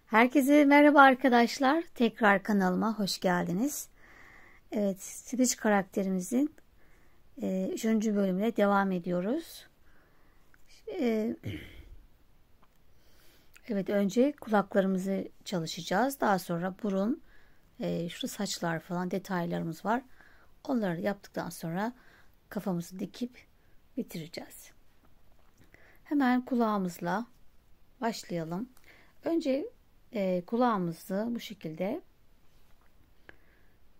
Herkese merhaba arkadaşlar. Tekrar kanalıma hoş geldiniz. Evet, Stitch karakterimizin 3. bölümüne devam ediyoruz. Evet, önce kulaklarımızı çalışacağız. Daha sonra burun, şu saçlar falan detaylarımız var. Onları yaptıktan sonra kafamızı dikip bitireceğiz. Hemen kulağımızla başlayalım. Önce kulağımızı bu şekilde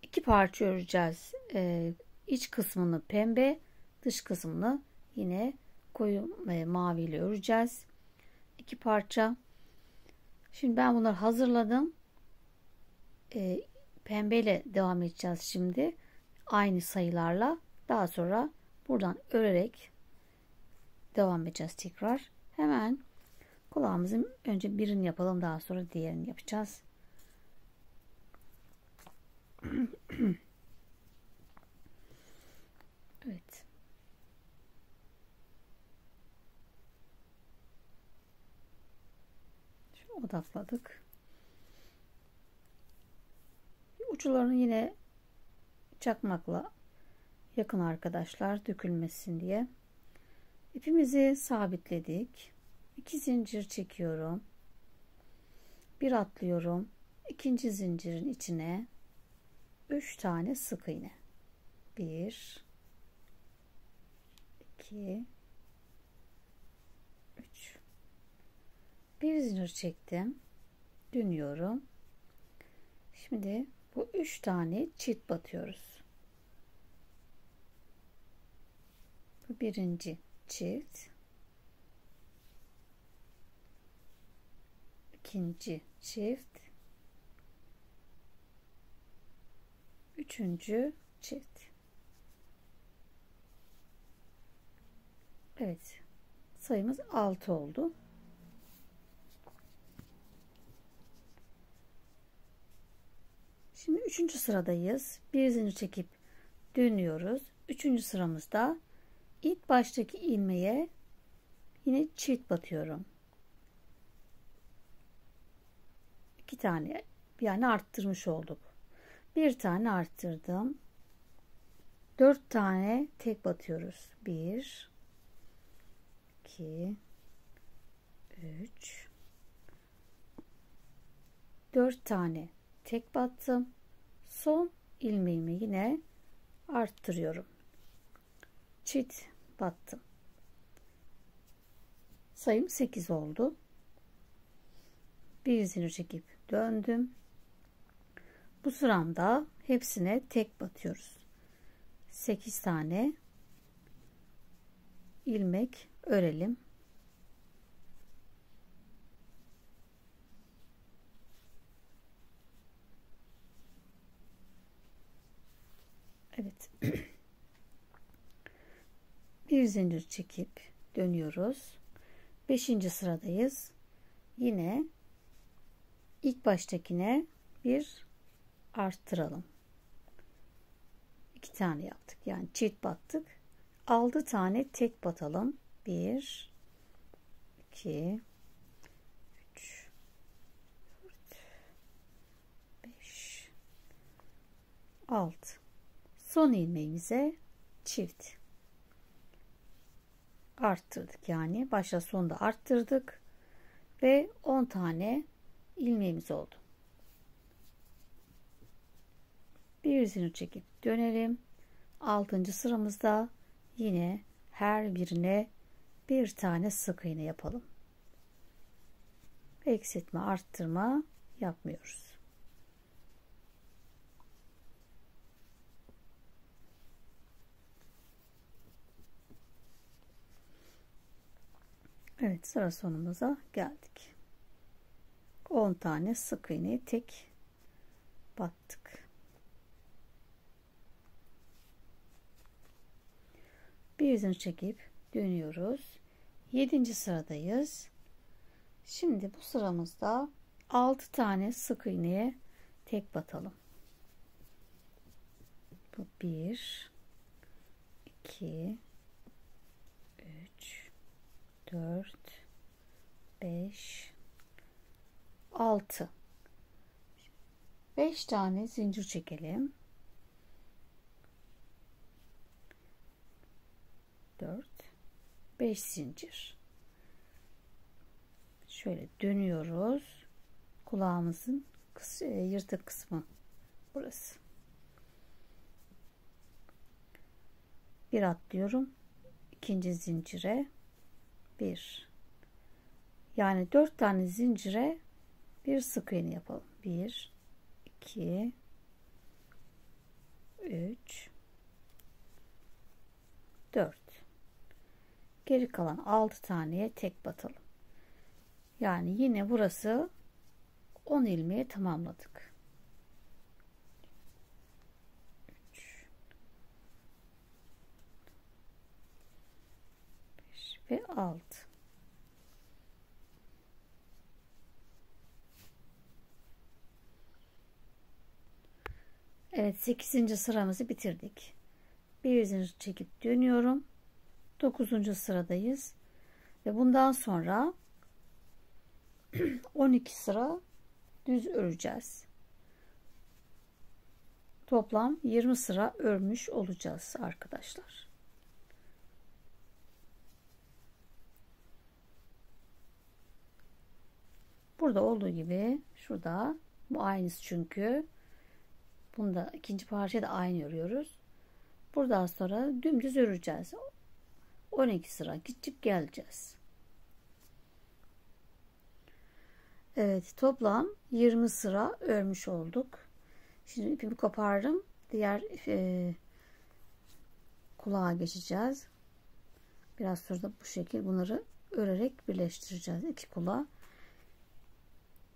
iki parça öreceğiz. İç kısmını pembe, dış kısmını yine koyu mavi ile öreceğiz. İki parça. Şimdi ben bunları hazırladım. Pembe ile devam edeceğiz şimdi. Aynı sayılarla. Daha sonra buradan örerek devam edeceğiz tekrar. Hemen kulağımızın önce birini yapalım, daha sonra diğerini yapacağız. Evet. Şu odakladık. Uçlarını yine çakmakla yakın arkadaşlar, dökülmesin diye. İpimizi sabitledik. 2 zincir çekiyorum. Bir atlıyorum. İkinci zincirin içine 3 tane sık iğne. 1 2 3. Bir zincir çektim. Dönüyorum. Şimdi bu 3 tane çift batıyoruz. Bu birinci çift. İkinci çift. Üçüncü çift. Evet. Sayımız 6 oldu. Şimdi 3. sıradayız. Bir zincir çekip dönüyoruz. 3. sıramızda ilk baştaki ilmeğe yine çift batıyorum. 2 tane, yani arttırmış olduk. Bir tane arttırdım. 4 tane tek batıyoruz. 1 2 3 4 tane tek battım. Son ilmeğimi yine arttırıyorum. Çift battım. Sayım 8 oldu. Bir zincir çekip döndüm. Bu sıramda hepsine tek batıyoruz. 8 tane ilmek örelim. Evet. Bir zincir çekip dönüyoruz. 5. sıradayız. Yine ilk baştakine bir arttıralım. 2 tane yaptık. Yani çift battık. 6 tane tek batalım. 1 2 3 4 5 6. Son ilmeğimize çift arttırdık, yani başla sonda arttırdık ve 10 tane ilmeğimiz oldu. Bir zincir çekip dönelim. 6. sıramızda yine her birine bir tane sık iğne yapalım. Eksiltme, arttırma yapmıyoruz. Evet, sıra sonumuza geldik. 10 tane sık iğne tek battık. Bir zincir çekip dönüyoruz. 7. sıradayız. Şimdi bu sıramızda 6 tane sık iğneye tek batalım. Bu 1 2 3 4 5 6. 5 tane zincir çekelim. 4, 5 zincir. Şöyle dönüyoruz. Kulağımızın yırtık kısmı burası. Bir atlıyorum. İkinci zincire 1. Yani 4 tane zincire bir sık iğne yapalım. 1, 2, 3, 4. Geri kalan 6 taneye tek batalım. Yani yine burası 10 ilmeği tamamladık. 3, 5 ve 6. Evet, 8. sıramızı bitirdik. Bir zincir çekip dönüyorum. 9. sıradayız. Ve bundan sonra 12 sıra düz öreceğiz. Toplam 20 sıra örmüş olacağız arkadaşlar. Burada olduğu gibi şurada bu aynısı çünkü. Bunda ikinci parçayı da aynı örüyoruz. Buradan sonra dümdüz öreceğiz. 12 sıra gidip geleceğiz. Evet, toplam 20 sıra örmüş olduk. Şimdi ipimi kopardım. Diğer kulağa geçeceğiz. Biraz sonra da bu şekilde bunları örerek birleştireceğiz. İki kulağı.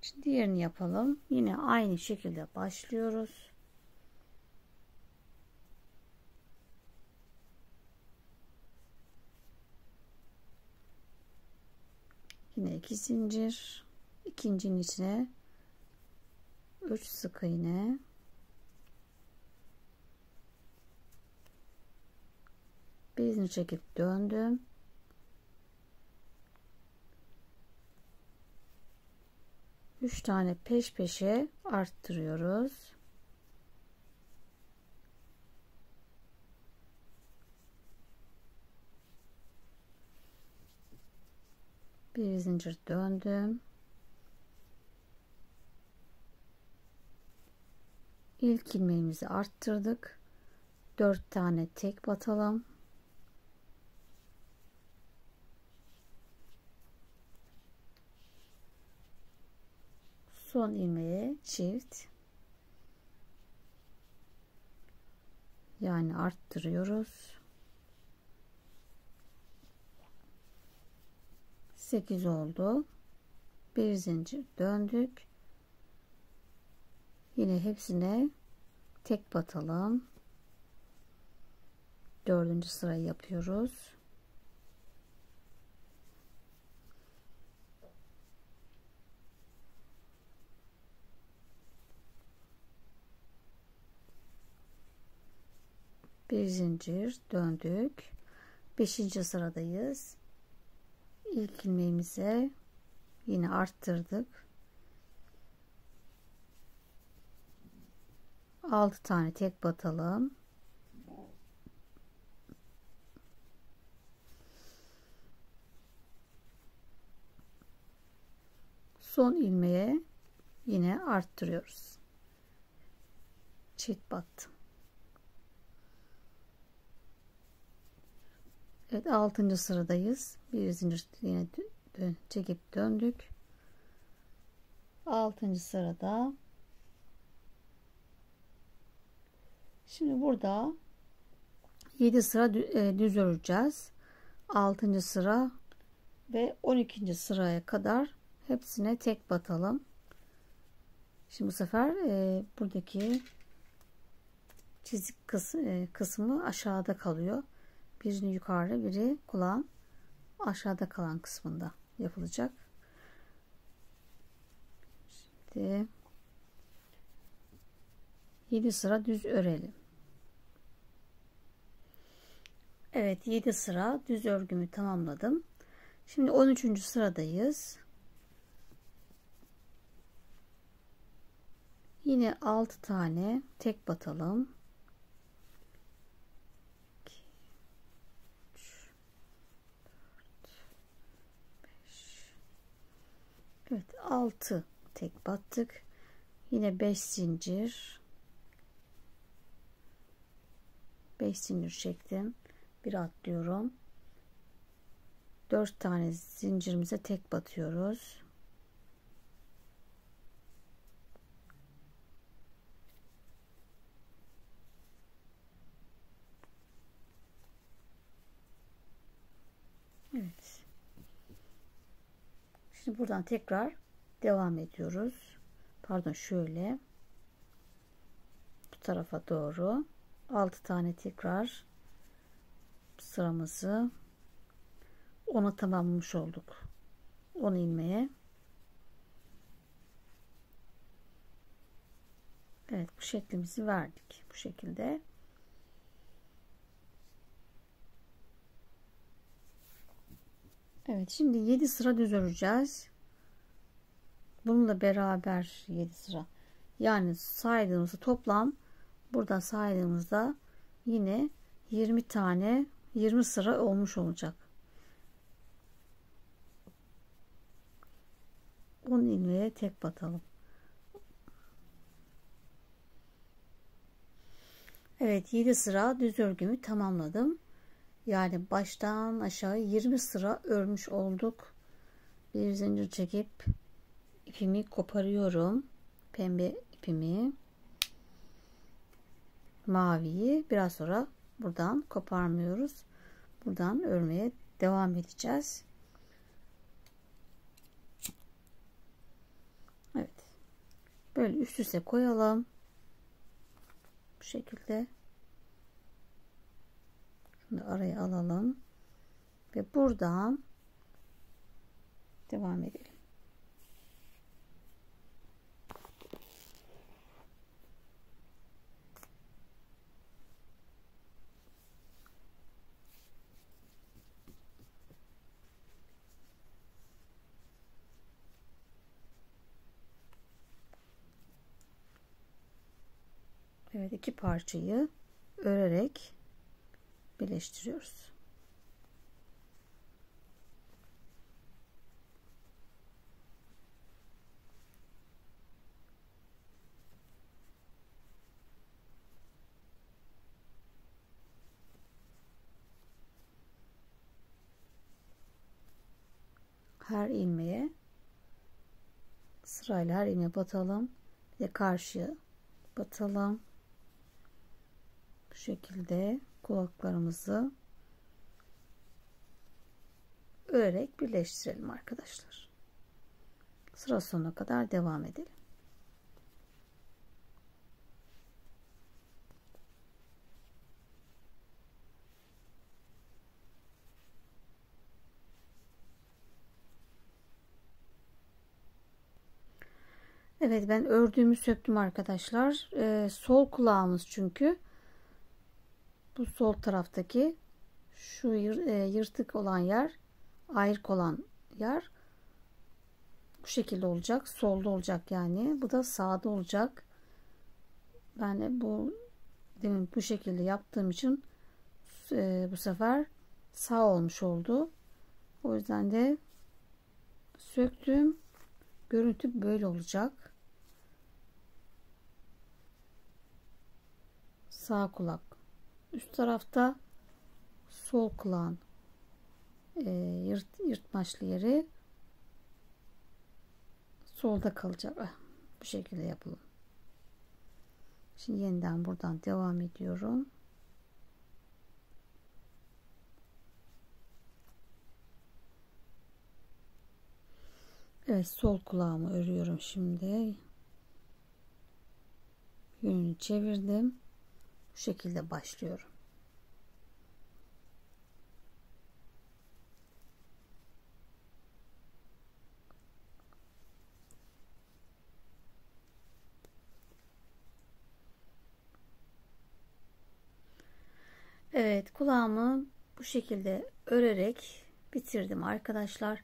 Şimdi diğerini yapalım. Yine aynı şekilde başlıyoruz. Yine 2 zincir, ikincinin içine 3 sık iğne, bir zincir çekip döndüm. Üç tane peş peşe arttırıyoruz. Bir zincir döndüm. İlk ilmeğimizi arttırdık. 4 tane tek batalım. Son ilmeğe çift. Yani arttırıyoruz. 8 oldu. Bir zincir döndük. Yine hepsine tek batalım. 4. sırayı yapıyoruz. Bir zincir döndük. 5. sıradayız. İlk ilmeğimize yine arttırdık. 6 tane tek batalım. Son ilmeğe yine arttırıyoruz. Çift battım. Evet, 6. sıradayız. Bir zincir yine çekip döndük. 6. sırada. Şimdi burada 7 sıra düz öreceğiz. 6. sıra ve 12. sıraya kadar hepsine tek batalım. Şimdi bu sefer buradaki çizik kısmı aşağıda kalıyor. Birini yukarıda, biri kulağın aşağıda kalan kısmında yapılacak. Şimdi 7 sıra düz örelim. Evet, 7 sıra düz örgümü tamamladım. Şimdi 13. sıradayız. Yine 6 tane tek batalım. 2, 3, 5. Evet, 6 tek battık. Yine 5 zincir. 5 zincir çektim. Bir atlıyorum. 4 tane zincirimize tek batıyoruz. Evet. Şimdi buradan tekrar devam ediyoruz. Pardon, şöyle bu tarafa doğru 6 tane tekrar sıramızı 10'a tamamlamış olduk. 10 ilmeğe. Evet, bu şeklimizi verdik. Bu şekilde. Evet, şimdi 7 sıra düz öreceğiz. Bununla beraber 7 sıra. Yani saydığımızda toplam buradan saydığımızda yine 20 tane 20 sıra olmuş olacak. 10 ilmeğe tek batalım. Evet, 7 sıra düz örgümü tamamladım. Yani baştan aşağı 20 sıra örmüş olduk. Bir zincir çekip ipimi koparıyorum. Pembe ipimi, maviyi biraz sonra buradan koparmıyoruz. Buradan örmeye devam edeceğiz. Evet. Böyle üst üste koyalım. Bu şekilde. Şunu da araya alalım. Ve buradan devam edelim. Evet, iki parçayı örerek birleştiriyoruz. Her ilmeğe sırayla her ilmeğe batalım ve karşıya batalım. Bu şekilde kulaklarımızı örerek birleştirelim arkadaşlar. Sıra sonuna kadar devam edelim. Evet, ben ördüğümü söktüm arkadaşlar. Sol kulağımız çünkü bu sol taraftaki şu yırtık olan yer, ayrık olan yer bu şekilde olacak. Solda olacak yani. Bu da sağda olacak. Ben de demin bu şekilde yaptığım için bu sefer sağ olmuş oldu. O yüzden de söktüm. Görüntü böyle olacak. Sağ kulak üst tarafta, sol kulağın yırtmaçlı yeri solda kalacak. Bu şekilde yapalım. Şimdi yeniden buradan devam ediyorum. Evet, sol kulağımı örüyorum şimdi. Yönünü çevirdim. Bu şekilde başlıyorum. Evet, kulağımı bu şekilde örerek bitirdim arkadaşlar.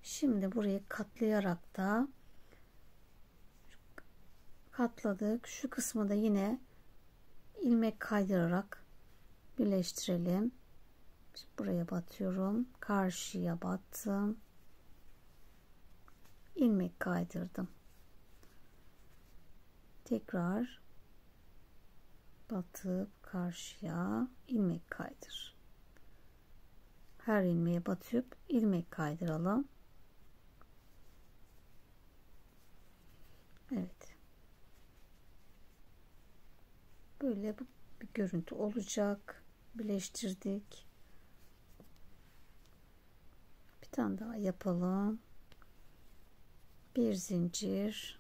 Şimdi burayı katlayarak da katladık. Şu kısmı da yine ilmek kaydırarak birleştirelim. Şimdi buraya batıyorum. Karşıya battım. İlmek kaydırdım. Tekrar batıp karşıya ilmek kaydır. Her ilmeğe batıp ilmek kaydıralım. Evet. Böyle bir görüntü olacak. Birleştirdik. Bir tane daha yapalım. Bir zincir.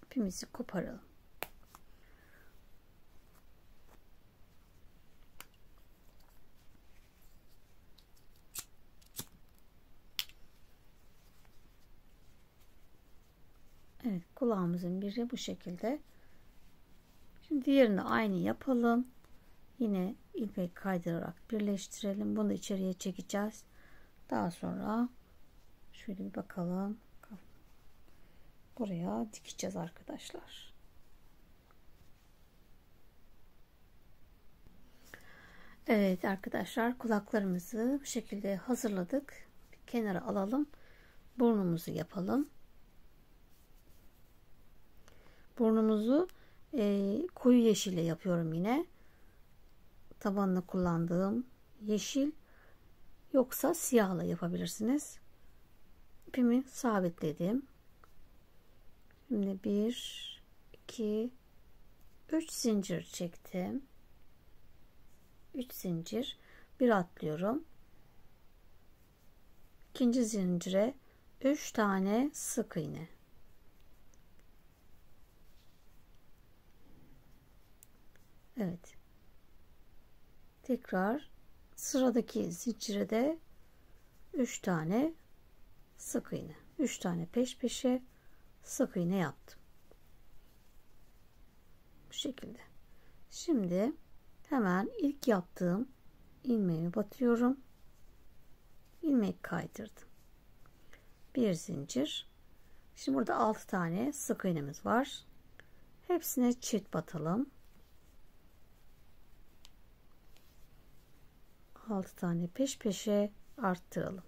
İpimizi koparalım. Evet, kulağımızın biri bu şekilde. Şimdi diğerini aynı yapalım. Yine ilmek kaydırarak birleştirelim. Bunu içeriye çekeceğiz. Daha sonra şöyle bir bakalım. Buraya dikeceğiz arkadaşlar. Evet arkadaşlar, kulaklarımızı bu şekilde hazırladık. Bir kenara alalım. Burnumuzu yapalım. Burnumuzu koyu yeşille yapıyorum yine. Tabanını kullandığım yeşil, yoksa siyahla yapabilirsiniz. İpimi sabitledim. Şimdi 1 2 3 zincir çektim. 3 zincir, bir atlıyorum. İkinci zincire 3 tane sık iğne. Evet. Tekrar sıradaki zincire de 3 tane sık iğne. 3 tane peş peşe sık iğne yaptım. Bu şekilde. Şimdi hemen ilk yaptığım ilmeğimi batıyorum. İlmek kaydırdım. Bir zincir. Şimdi burada 6 tane sık iğnemiz var. Hepsine çift batalım. 6 tane peş peşe arttıralım.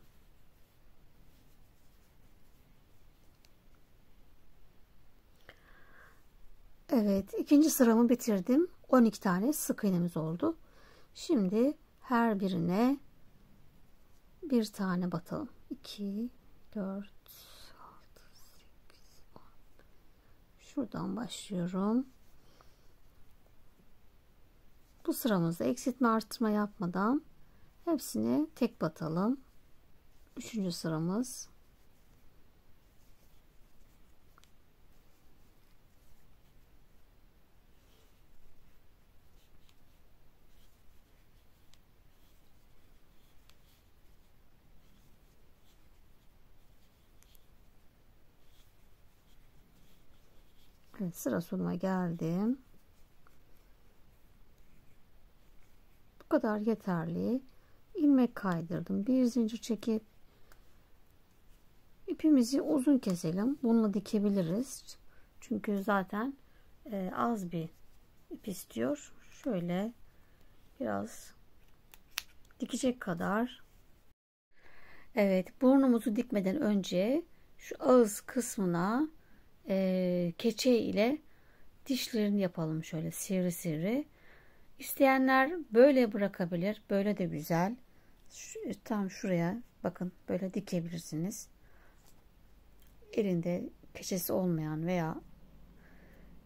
Evet, ikinci sıramı bitirdim. 12 tane sık iğnemiz oldu. Şimdi her birine bir tane batalım. 2 4 6 8 10. Şuradan başlıyorum. Bu sıramızda eksiltme arttırma yapmadan hepsini tek batalım. Üçüncü sıramız. Evet, sıra sonuna geldim. Bu kadar yeterli. İlmek kaydırdım. Bir zincir çekip ipimizi uzun keselim. Bununla dikebiliriz. Çünkü zaten az bir ip istiyor. Şöyle biraz dikecek kadar. Evet, burnumuzu dikmeden önce şu ağız kısmına keçe ile dişlerini yapalım, şöyle sivri sivri. İsteyenler böyle bırakabilir. Böyle de güzel. Tam şuraya bakın, böyle dikebilirsiniz. Elinde keçesi olmayan veya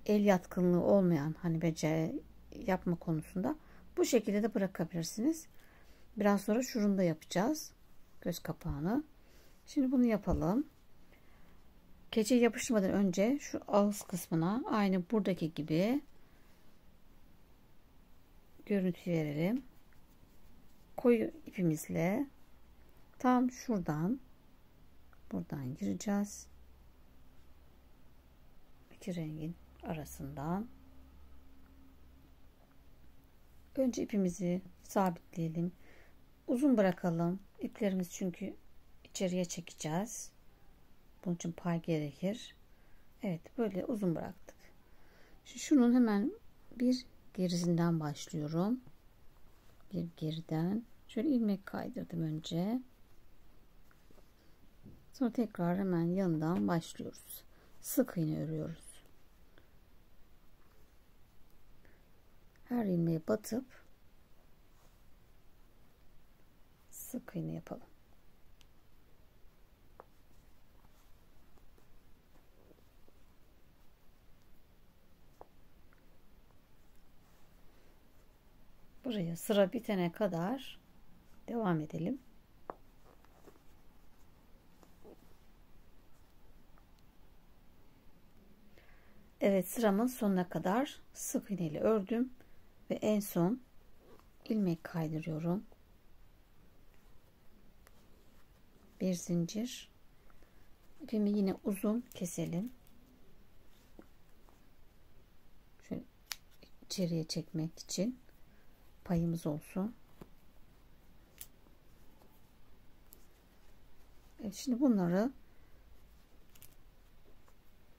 el yatkınlığı olmayan, hani beceri yapma konusunda bu şekilde de bırakabilirsiniz. Biraz sonra şurunu da yapacağız. Göz kapağını. Şimdi bunu yapalım. Keçeyi yapıştırmadan önce şu ağız kısmına aynı buradaki gibi görüntü verelim. Koyu ipimizle tam buradan gireceğiz. İki rengin arasından. Önce ipimizi sabitleyelim. Uzun bırakalım. İplerimiz çünkü içeriye çekeceğiz. Bunun için pay gerekir. Evet, böyle uzun bıraktık. Şunun hemen bir gerisinden başlıyorum. Bir geriden. Şöyle ilmek kaydırdım önce. Sonra tekrar hemen yanından başlıyoruz. Sık iğne örüyoruz. Her ilmeğe batıp sık iğne yapalım. Buraya sıra bitene kadar devam edelim. Evet, sıramın sonuna kadar sık iğne ile ördüm ve en son ilmek kaydırıyorum. Bir zincir. İpimi yine uzun keselim. Şöyle içeriye çekmek için payımız olsun. Evet, şimdi bunları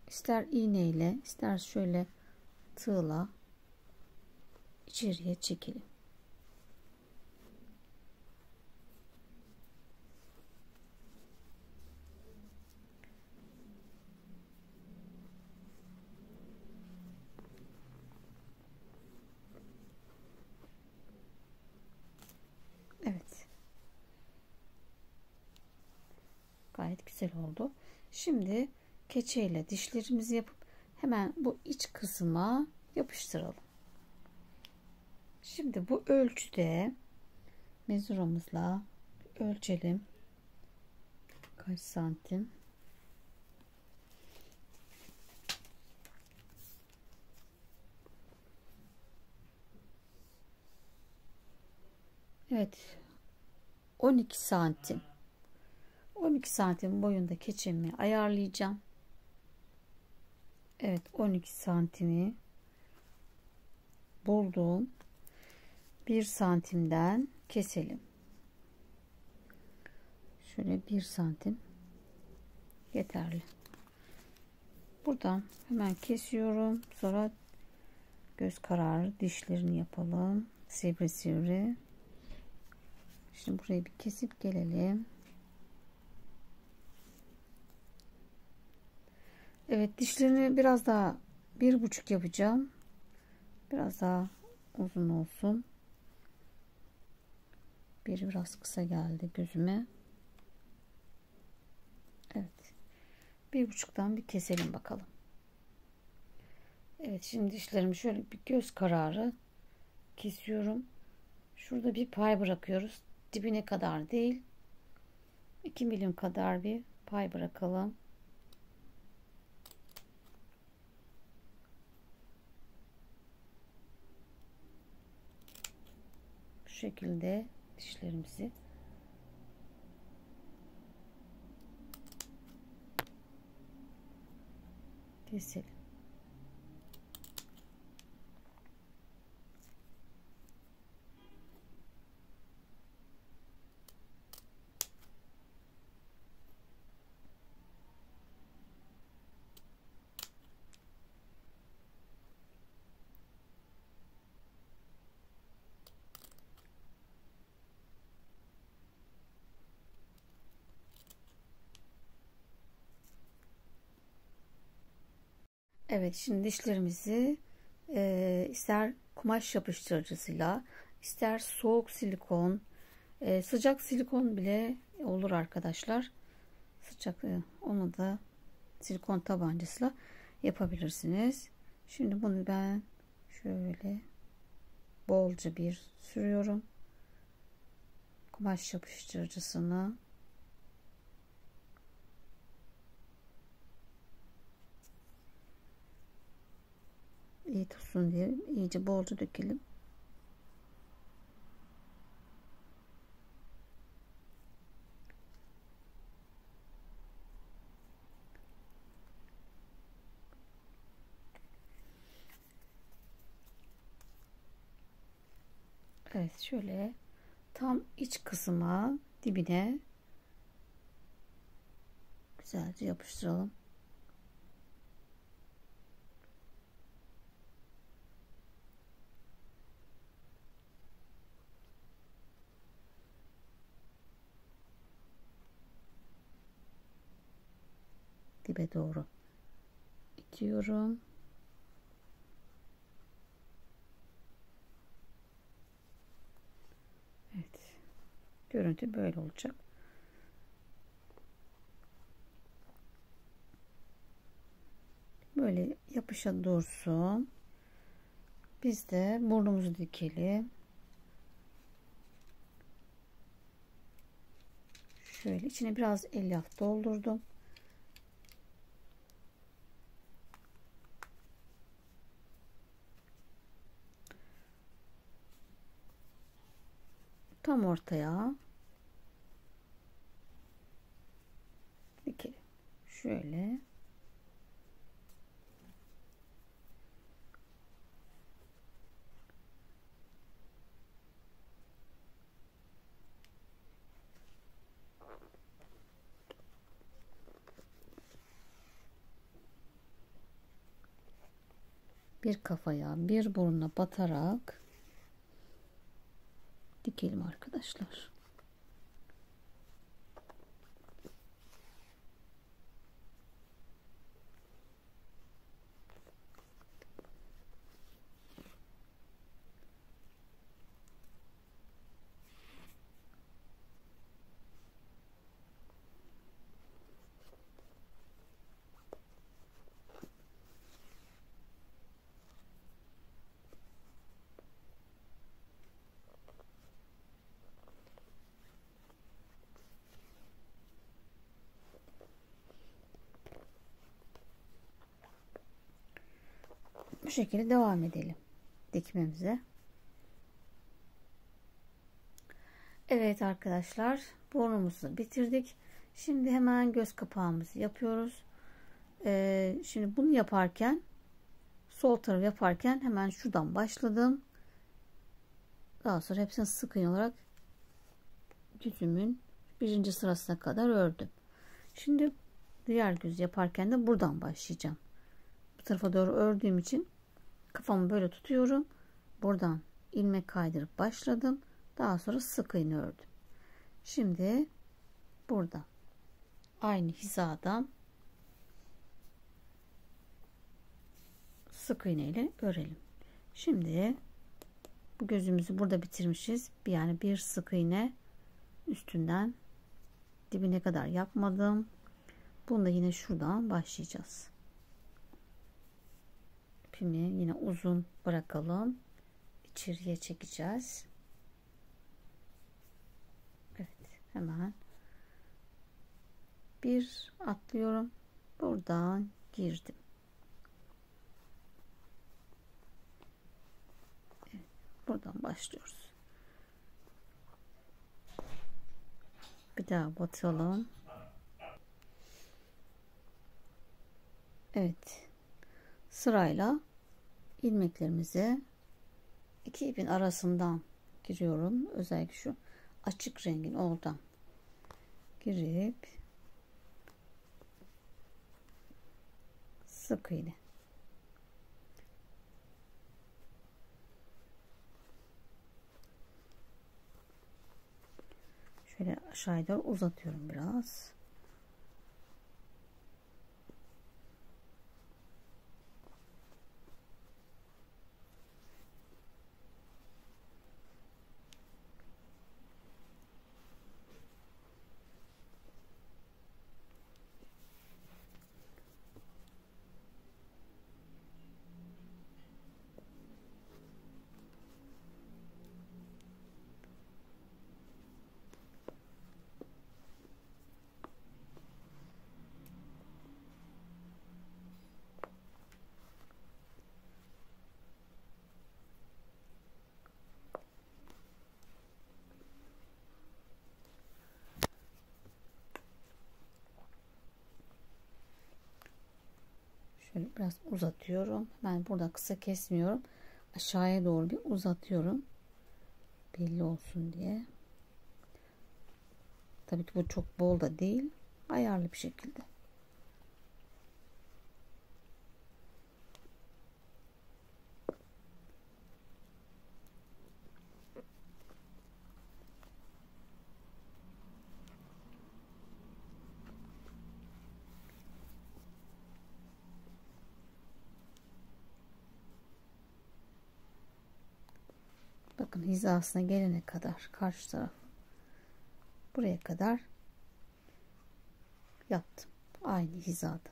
ister iğneyle ister şöyle tığla içeriye çekelim. Evet. Gayet güzel oldu. Şimdi keçeyle dişlerimizi yapıp hemen bu iç kısma yapıştıralım. Şimdi bu ölçüde mezuramızla ölçelim. Kaç santim? Evet. 12 santim. 12 santim boyunda keçemi ayarlayacağım. Evet, 12 santimi buldum. 1 santimden keselim. Şöyle 1 santim yeterli. Buradan hemen kesiyorum. Sonra göz kararı dişlerini yapalım. Sivri sivri. Şimdi burayı bir kesip gelelim. Evet, dişlerini biraz daha 1,5 yapacağım. Biraz daha uzun olsun. Biraz kısa geldi gözüme. Evet. 1,5'tan bir keselim bakalım. Evet, şimdi dişlerimi şöyle bir göz kararı kesiyorum. Şurada bir pay bırakıyoruz. Dibine kadar değil. 2 milim kadar bir pay bırakalım. Bu şekilde dişlerimizi keselim. Evet, şimdi dişlerimizi ister kumaş yapıştırıcısıyla ister soğuk silikon, sıcak silikon bile olur arkadaşlar. Sıcak onu da silikon tabancasıyla yapabilirsiniz. Şimdi bunu ben şöyle bolca bir sürüyorum. Kumaş yapıştırıcısını iyi tutsun diye iyice bolca dökelim. Evet, şöyle tam iç kısma dibine güzelce yapıştıralım. dibe doğru itiyorum. Evet. Görüntü böyle olacak. Böyle yapışa dursun. Biz de burnumuzu dikelim. Şöyle içine biraz elyaf doldurdum. Tam ortaya dikelim. Şöyle. Bir kafaya, bir burnuna batarak dikelim arkadaşlar. Bu şekilde devam edelim dikmemize. Evet arkadaşlar, burnumuzu bitirdik. Şimdi hemen göz kapağımızı yapıyoruz. Şimdi bunu yaparken, sol tarafı yaparken hemen şuradan başladım. Daha sonra hepsini sık iğne olarak düzümün birinci sırasına kadar ördüm. Şimdi diğer göz yaparken de buradan başlayacağım. Bu tarafa doğru ördüğüm için kafamı böyle tutuyorum. Buradan ilmek kaydırıp başladım. Daha sonra sık iğne ördüm. Şimdi burada aynı hizadan sık iğne ile örelim. Şimdi bu gözümüzü burada bitirmişiz. Yani bir sık iğne üstünden dibine kadar yapmadım. Bunu da yine şuradan başlayacağız. İpimi yine uzun bırakalım. İçeriye çekeceğiz. Evet, hemen bir atlıyorum. Buradan girdim. Evet, buradan başlıyoruz. Bir daha batalım. Evet. Sırayla ilmeklerimizi iki ipin arasından giriyorum. Özellikle şu açık rengin oradan girip sık iğne. Şöyle aşağıya doğru uzatıyorum biraz. Şöyle biraz uzatıyorum. Ben burada kısa kesmiyorum. Aşağıya doğru bir uzatıyorum. Belli olsun diye. Tabii ki bu çok bol da değil. Ayarlı bir şekilde. bakın hizasına gelene kadar karşı taraf buraya kadar yaptım. Aynı hizada.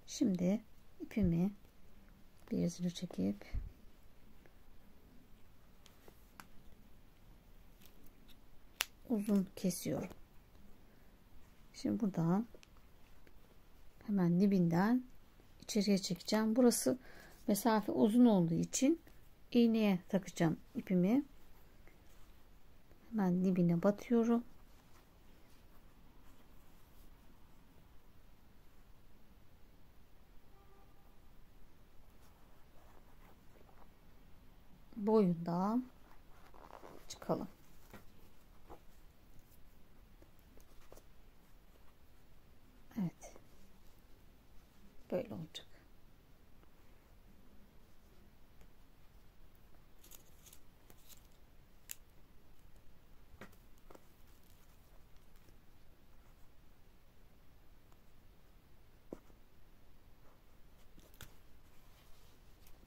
Şimdi ipimi bir zincir çekip uzun kesiyorum. Şimdi buradan hemen dibinden içeriye çekeceğim. Burası mesafe uzun olduğu için iğneye takacağım ipimi. Hemen dibine batıyorum. Boyundan çıkalım. Evet. Böyle olacak.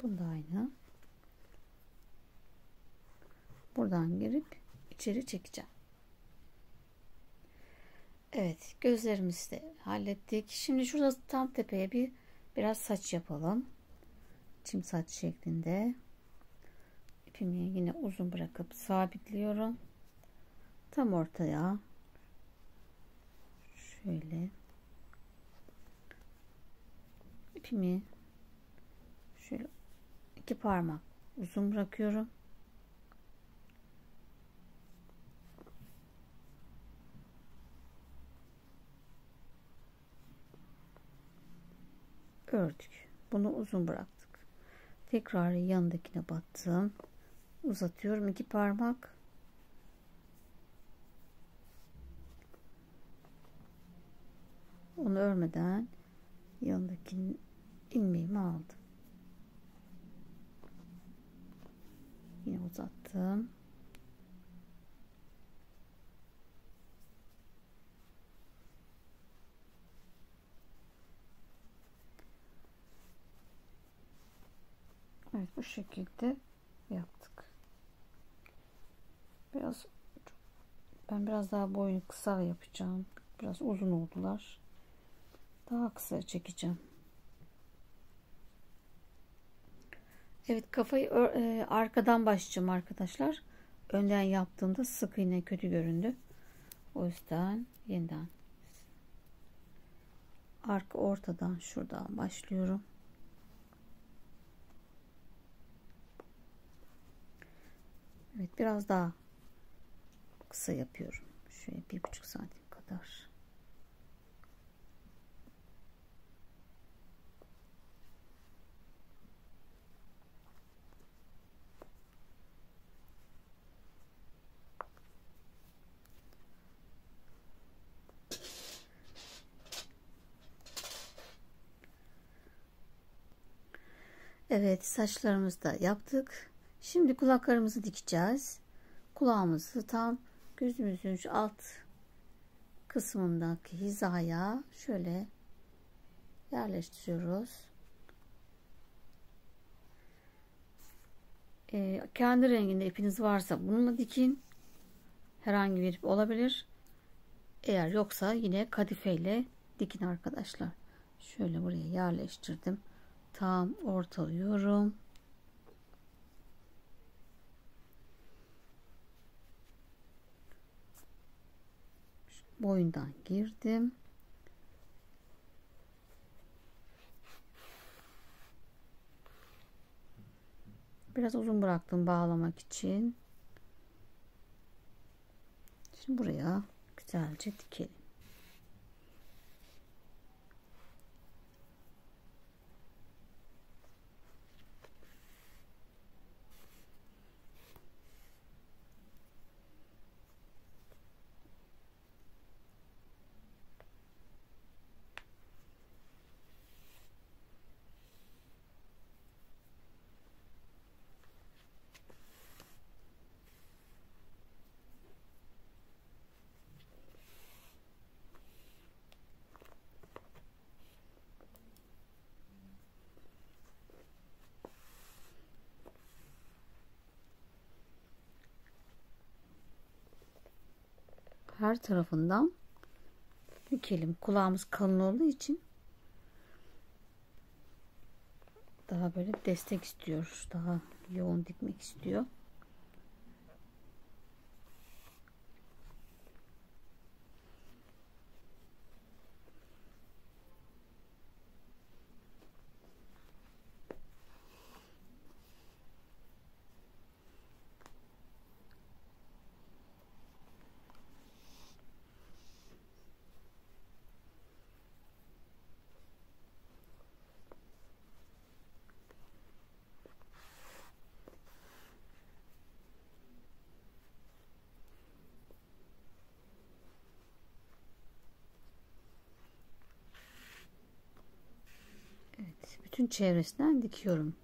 Bu da aynı. Buradan girip içeri çekeceğim. Evet, gözlerimizi de hallettik. Şimdi şurada tam tepeye biraz saç yapalım. Çim saç şeklinde. İpimi yine uzun bırakıp sabitliyorum. Tam ortaya şöyle ipimi şöyle 2 parmak uzun bırakıyorum. Ördük. Bunu uzun bıraktık. Tekrar yanındakine battım. Uzatıyorum 2 parmak. Onu örmeden yanındaki ilmeğimi aldım. Yine uzattım. Evet, bu şekilde yaptık. Ben biraz daha boyunu kısa yapacağım. Biraz uzun oldular. Daha kısa çekeceğim. Evet, kafayı arkadan başlayacağım arkadaşlar. Önden yaptığımda sık iğne kötü göründü. O yüzden yeniden arka ortadan şuradan başlıyorum. Evet, biraz daha kısa yapıyorum. Şöyle 1,5 santim kadar. Evet, saçlarımızı da yaptık. Şimdi kulaklarımızı dikeceğiz. Kulağımızı tam gözümüzün şu alt kısmındaki hizaya şöyle yerleştiriyoruz. Kendi renginde ipiniz varsa bununla dikin. Herhangi bir ip olabilir. Eğer yoksa yine kadife ile dikin arkadaşlar. Şöyle buraya yerleştirdim. Tam ortalıyorum. Boyundan girdim. Biraz uzun bıraktım bağlamak için. Şimdi buraya güzelce dikelim. her tarafından dikelim. Kulağımız kalın olduğu için daha böyle destek istiyoruz. Daha yoğun dikmek istiyor. Evet, bütün çevresinden dikiyorum.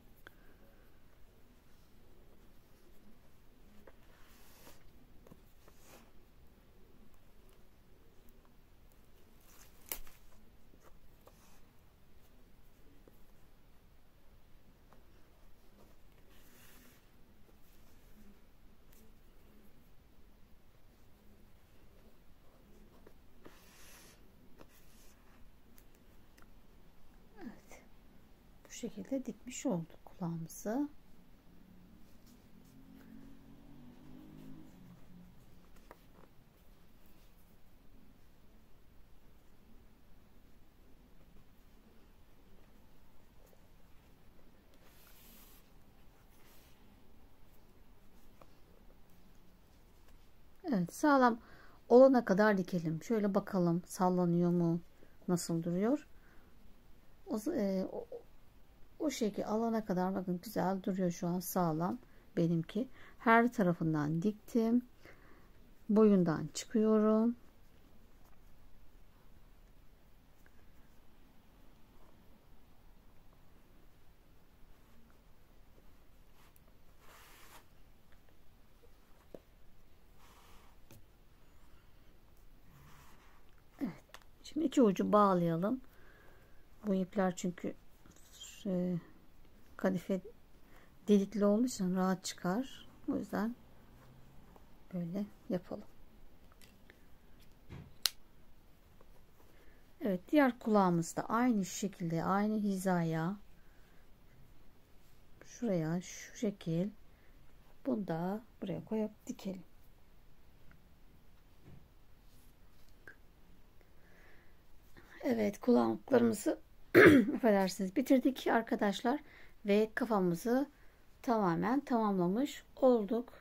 Bu şekilde dikmiş olduk kulağımızı. Evet, sağlam olana kadar dikelim. Şöyle bakalım, sallanıyor mu? Nasıl duruyor? O şekil alana kadar bakın, güzel duruyor şu an, sağlam. Benimki her tarafından diktim. Boyundan çıkıyorum. Evet. Şimdi iki ucu bağlayalım. Bu ipler çünkü kadife delikli olduğu için rahat çıkar. O yüzden böyle yapalım. Evet, diğer kulağımızda aynı şekilde, aynı hizaya, şuraya şu şekil, bunu da buraya koyup dikelim. Evet, kulaklarımızı affedersiniz, bitirdik arkadaşlar ve kafamızı tamamen tamamlamış olduk.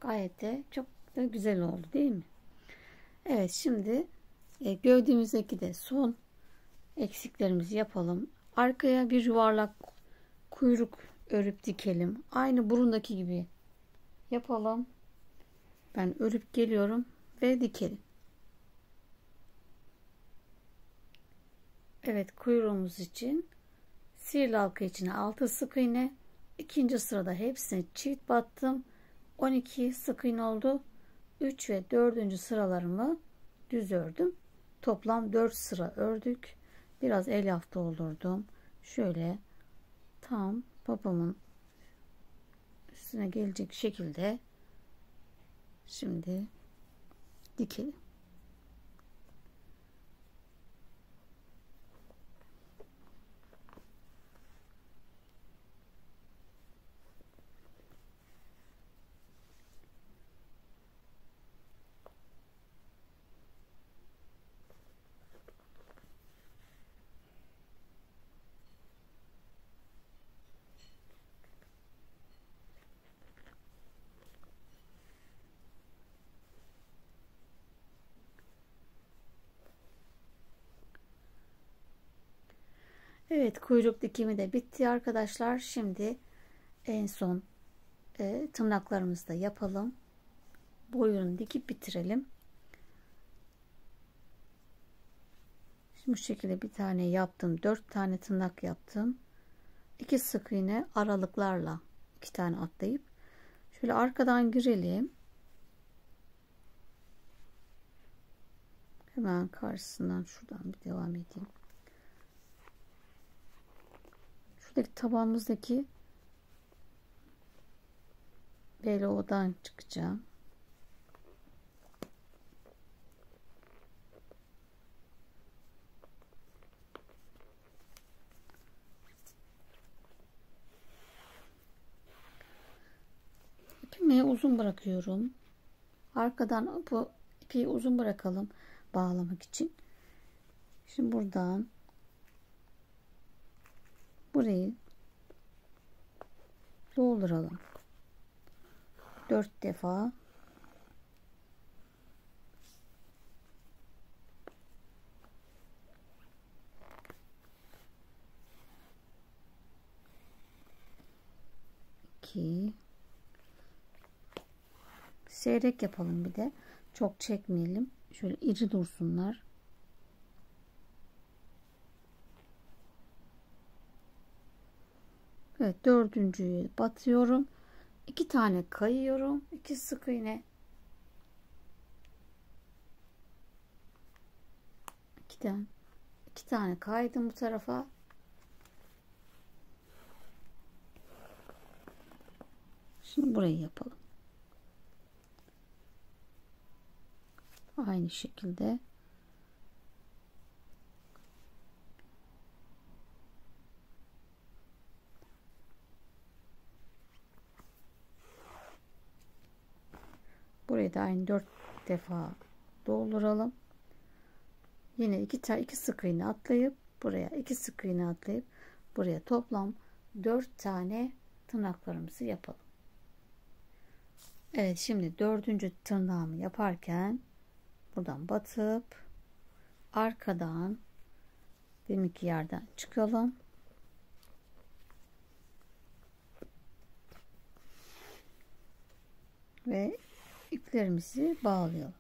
Gayet de çok da güzel oldu, değil mi? Evet, şimdi gövdemizdeki de son eksiklerimizi yapalım. Arkaya bir yuvarlak kuyruk örüp dikelim. Aynı burundaki gibi yapalım. Ben örüp geliyorum ve dikelim. Evet, kuyruğumuz için sihirli halka içine 6 sık iğne, ikinci sırada hepsine çift battım. 12 sık iğne oldu. 3 ve 4. sıralarımı düz ördüm. Toplam 4 sıra ördük. Biraz elyaf doldurdum. Şöyle tam babamın üstüne gelecek şekilde şimdi dikelim. Evet, kuyruk dikimi de bitti arkadaşlar. Şimdi en son tırnaklarımızı da yapalım. Boyunu dikip bitirelim. Şimdi bu şekilde bir tane yaptım. 4 tane tırnak yaptım. 2 sık iğne aralıklarla 2 tane atlayıp şöyle arkadan girelim. Hemen karşısından şuradan bir devam edeyim. Şuradaki tabağımızdaki beloğdan çıkacağım. ilmeği uzun bırakıyorum. Arkadan ipi uzun bırakalım bağlamak için. Şimdi buradan burayı dolduralım. 4 defa. Seyrek yapalım bir de. Çok çekmeyelim. Şöyle iri dursunlar. Evet, dördüncüyü batıyorum. 2 tane kayıyorum. 2 sık iğne. 2 tane kaydım bu tarafa. Şimdi burayı yapalım. Aynı şekilde. Burayı da aynı 4 defa dolduralım. Yine 2 sık iğne atlayıp buraya 2 sık iğne atlayıp buraya toplam 4 tane tırnaklarımızı yapalım. Evet, şimdi 4. tırnağımı yaparken buradan batıp arkadan deminki yerden çıkalım. Ve iplerimizi bağlayalım.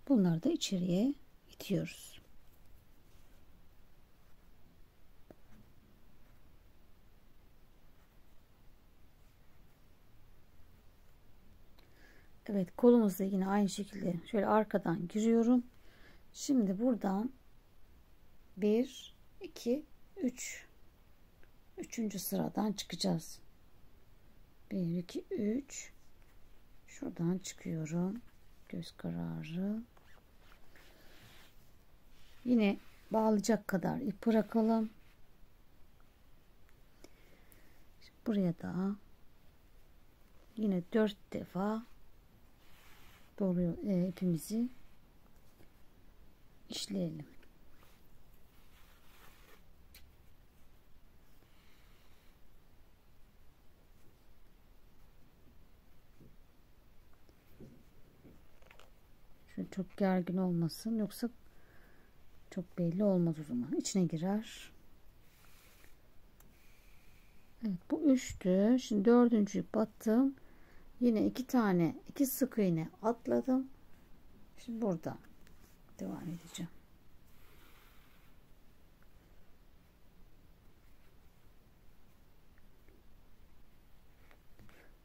Bunları da içeriye itiyoruz. Evet, kolumuzda yine aynı şekilde şöyle arkadan giriyorum. Şimdi buradan 1 2 3 üçüncü sıradan çıkacağız. 1 2 3 şuradan çıkıyorum. Göz kararı. Yine bağlayacak kadar ip bırakalım. Şimdi buraya da yine 4 defa doluyor ipimizi işleyelim. Şöyle çok gergin olmasın, yoksa çok belli olmaz o zaman. İçine girer. Evet, bu 3'tü. Şimdi 4.'yü battım. Yine 2 sık iğne atladım. Şimdi burada devam edeceğim.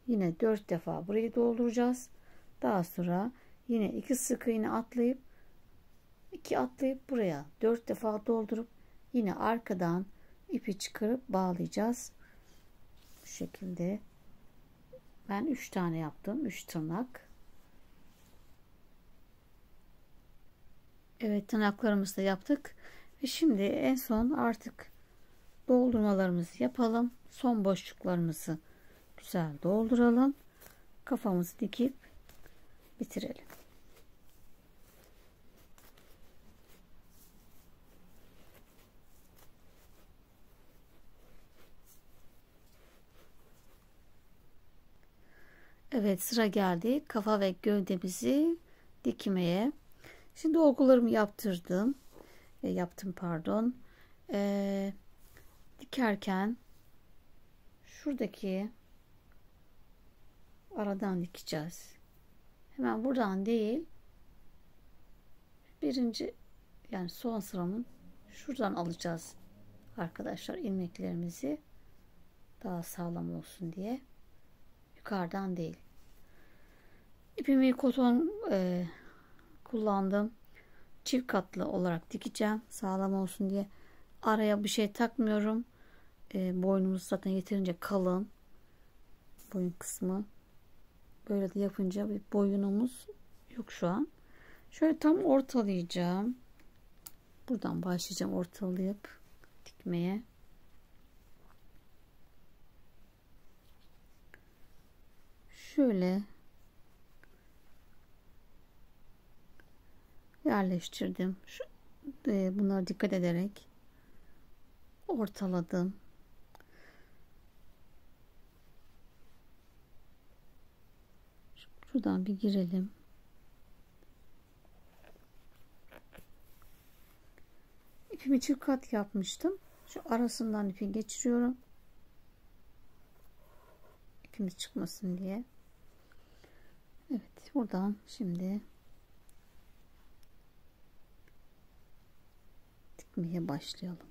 Yine 4 defa burayı dolduracağız. Daha sonra yine 2 sık iğne atlayıp buraya 4 defa doldurup yine arkadan ipi çıkarıp bağlayacağız. Bu şekilde. Ben 3 tane yaptım. 3 tırnak. Evet, tırnaklarımızı da yaptık. Ve şimdi en son artık doldurmalarımızı yapalım. Son boşluklarımızı güzel dolduralım. Kafamızı dikip bitirelim. Evet, sıra geldi kafa ve gövdemizi dikmeye. Şimdi dolgularımı yaptım pardon. Dikerken şuradaki aradan dikeceğiz. Hemen buradan değil, birinci yani son sıramın şuradan alacağız arkadaşlar ilmeklerimizi, daha sağlam olsun diye. Yukarıdan değil. İpimi koton kullandım. Çift katlı olarak dikeceğim sağlam olsun diye. Araya bir şey takmıyorum. boynumuz zaten yeterince kalın. Boyun kısmı. Böyle de yapınca bir boyunumuz yok şu an. Şöyle tam ortalayacağım. Buradan başlayacağım ortalayıp dikmeye. Şöyle yerleştirdim. Bunlara dikkat ederek ortaladım. Şuradan bir girelim. İpimi çift kat yapmıştım. Şu arasından ipi geçiriyorum. İpimiz çıkmasın diye. Evet, buradan şimdi dikmeye başlayalım.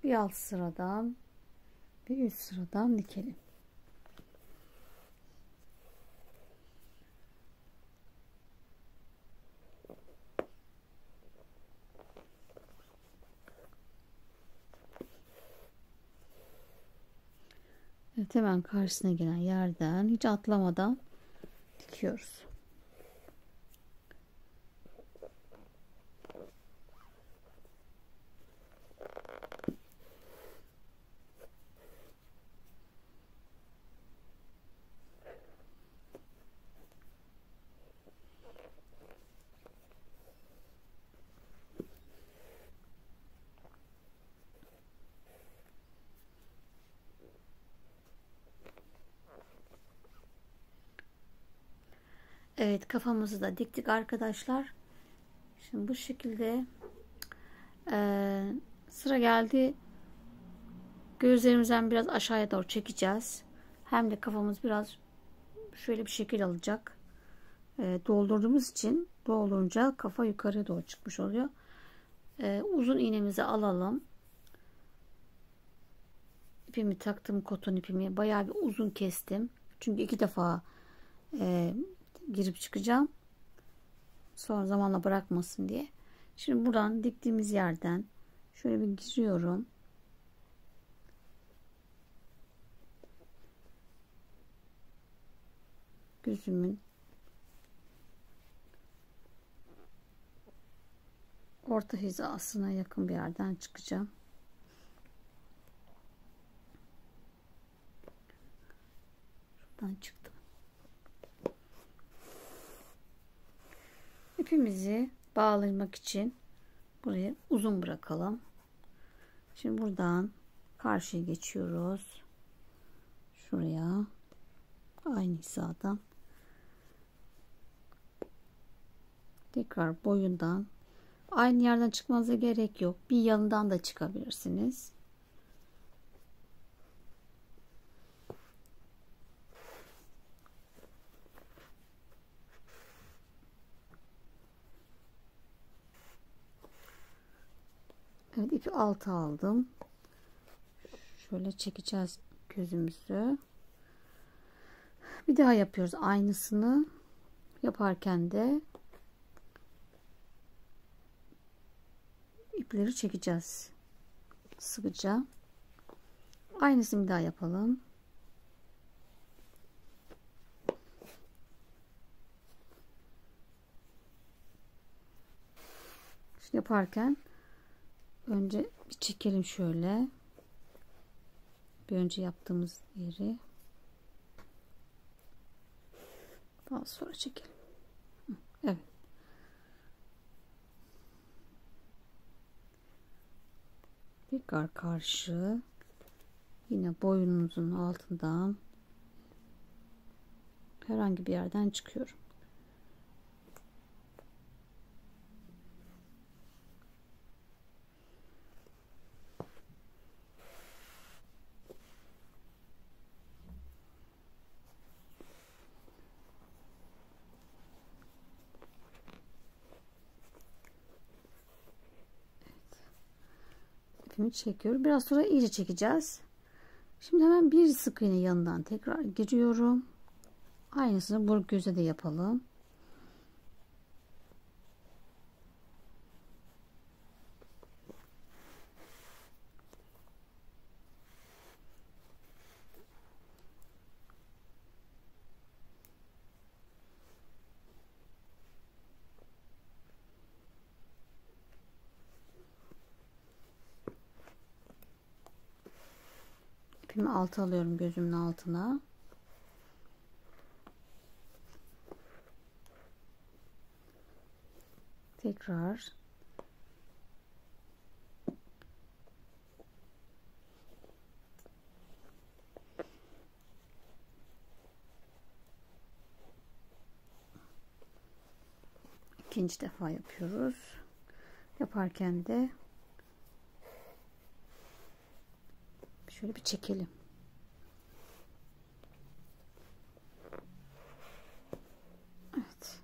Bir alt sıradan bir üst sıradan dikelim. Evet, hemen karşısına gelen yerden hiç atlamadan dikiyoruz. Evet, kafamızı da diktik arkadaşlar. Şimdi bu şekilde sıra geldi. Gözlerimizden biraz aşağıya doğru çekeceğiz. Hem de kafamız biraz şöyle bir şekil alacak. Doldurduğumuz için doldurunca kafa yukarıya doğru çıkmış oluyor. Uzun iğnemizi alalım. İpimi taktım, koton ipimi. Bayağı bir uzun kestim. Çünkü 2 defa girip çıkacağım. Sonra zamanla bırakmasın diye. Şimdi buradan diktiğimiz yerden şöyle bir giriyorum. Gözümün orta hizasına yakın bir yerden çıkacağım. Şuradan çıktım. İpimizi bağlamak için burayı uzun bırakalım. Şimdi buradan karşıya geçiyoruz. Şuraya aynı hizadan tekrar boyundan aynı yerden çıkmanıza gerek yok. Bir yanından da çıkabilirsiniz. Evet, ipi alta aldım. Şöyle çekeceğiz gözümüzü. Bir daha yapıyoruz aynısını. Yaparken de ipleri çekeceğiz. Sıkıca. Aynısını bir daha yapalım. Şimdi yaparken önce bir çekelim şöyle. Bir önce yaptığımız yeri. Daha sonra çekelim. Evet. Tekrar karşı. Yine boynunuzun altından herhangi bir yerden çıkıyorum. ipimi çekiyorum. Biraz sonra iyice çekeceğiz. Şimdi hemen bir sık iğne yanından tekrar giriyorum. Aynısını bu göze de yapalım. İpimi alta alıyorum, gözümün altına. Tekrar ikinci defa yapıyoruz. Yaparken de şöyle bir çekelim. Evet.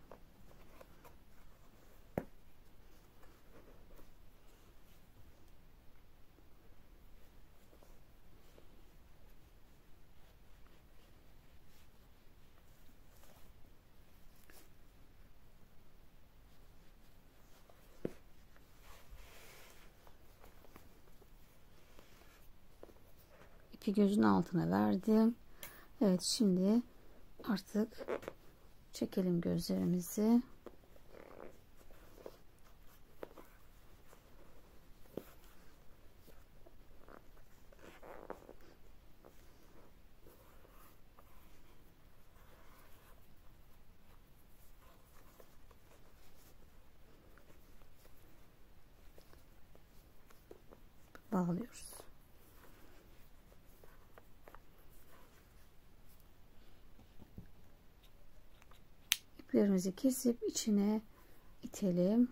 İki gözün altına verdim. Evet, şimdi artık çekelim gözlerimizi. Bağlıyoruz. İplerimizi kesip içine itelim.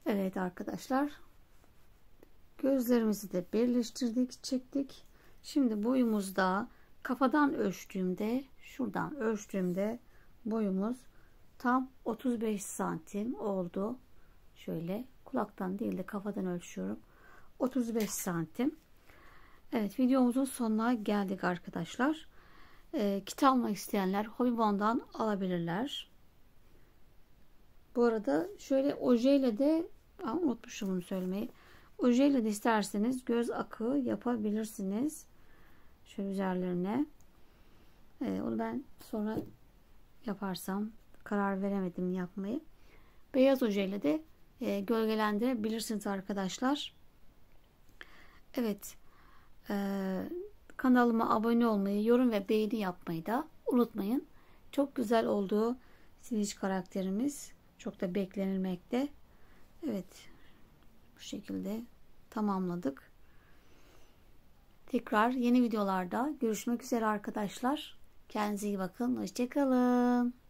Evet arkadaşlar, gözlerimizi de birleştirdik, çektik. Şimdi boyumuzda kafadan ölçtüğümde, şuradan ölçtüğümde boyumuz tam 35 santim oldu. Şöyle kulaktan değil de kafadan ölçüyorum. 35 santim. Evet, videomuzun sonuna geldik arkadaşlar. Kit almak isteyenler Hobibon'dan alabilirler. Bu arada şöyle ojeyle de unutmuşum bunu söylemeyi. Ojeyle de isterseniz göz akı yapabilirsiniz. Şöyle üzerlerine. Onu ben sonra yaparsam karar veremedim yapmayı. Beyaz ojeyle de gölgelendirebilirsiniz arkadaşlar. Evet. Kanalıma abone olmayı, yorum ve beğeni yapmayı da unutmayın. Çok güzel oldu Stitch karakterimiz. Çok da beklenilmekte. Evet. Bu şekilde tamamladık. Tekrar yeni videolarda görüşmek üzere arkadaşlar. Kendinize iyi bakın. Hoşça kalın.